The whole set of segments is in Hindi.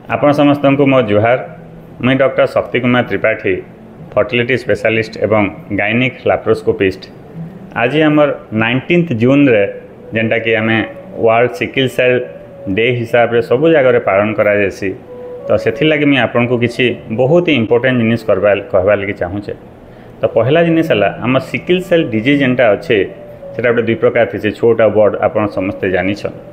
आपण समस्त को मो जुहार। मुई doctor Shakti Kumar Tripathi, fertility specialist एवं गायनिक लैप्रोस्कोपिस्ट। आज आमर 19 जून रे जेनटा कि आम वर्ल्ड सिकिल सेल डे हिसाब से सबू जगह पालन करा जासी। तो से लगे मुझे आपन को किसी बहुत ही इम्पोर्टेंट जिनिस कहवा लगे चाहूचे। तो पहला जिनिस है आम सिकिल सेल डिजीज जेनटा अच्छे से गोटे दुई प्रकार थी, छोट आ बड़ आप समस्ते जानिछन।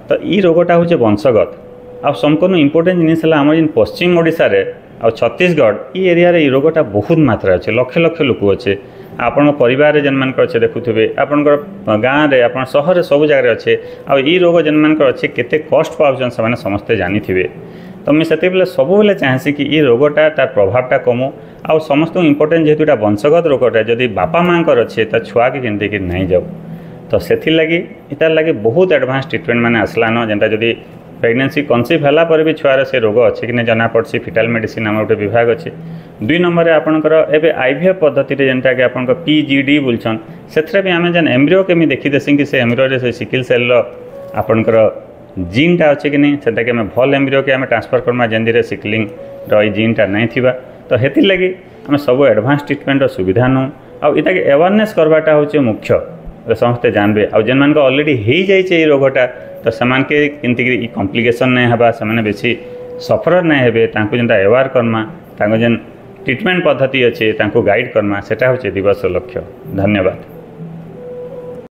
तो ये रोगटा हूँ वंशगत। आ संपूर्ण इम्पोर्टेंट जिनिस है आम जिन पश्चिम ओडिशा रे आ छत्तीसगढ़ ये एरिया रे रोगटा बहुत मात्रा अच्छे, लक्ष लक्ष लोक अच्छे। आपण परिवार जेन मान अच्छे देखुवे, आपंकर गाँव में आप सहर सब जगह अच्छे। आई रोग जेन मान अच्छे केते कष्ट पाउछन से समस्ते जानी थे। तो मुझे से सब बेले चाहेसी कि ये रोगटा तार प्रभावटा कमु। आ समस्त इम्पोर्टेंट जेहेतु यहाँ वंशगत रोगटा जदि बापा माँ अच्छे तो छुआ के केमती नहीं जाऊ। तो से इतार लगे बहुत एडवांस ट्रिटमेंट मैंने आसलान जेनटा जदि प्रेगनेंसी कनसिव होला पर भी छुआर से रोग अच्छे कि नहीं जना पड़ी। फिटाल मेडिसिन आम गोटे विभाग अच्छे। 2 नंबर आपंकर एवं आईवीएफ पद्धति जेनटा कि आप पीजीडी बोलछन से भी आम जेन एम्ब्रियो के देखीदेसी कि से एम्ब्रियो से सिकिल सेल आपंकर जीनटा अच्छे कि नहीं से कि भल एम्ब्रियो के आम ट्रांसफर करमा जेन सिकलिंग जीनटा नहीं थिबा। तो हेती लगी आम सब एडवांस ट्रिटमेंट सुविधा नौ आटा के अवेयरनेस करवाटा हूँ मुख्य। समस्ते जानबे आ जेन मान ऑलरेडी हो जाए रोगटा तो से केमती कॉम्प्लिकेशन नहीं हवा, से बेसी सफर नहीं हेबे। तांको जेनटा अवेयर करमा, तांको जेन ट्रिटमेंट पद्धति अच्छे तांको गाइड करमा, सेटा हूँ दिवस लक्ष्य। धन्यवाद।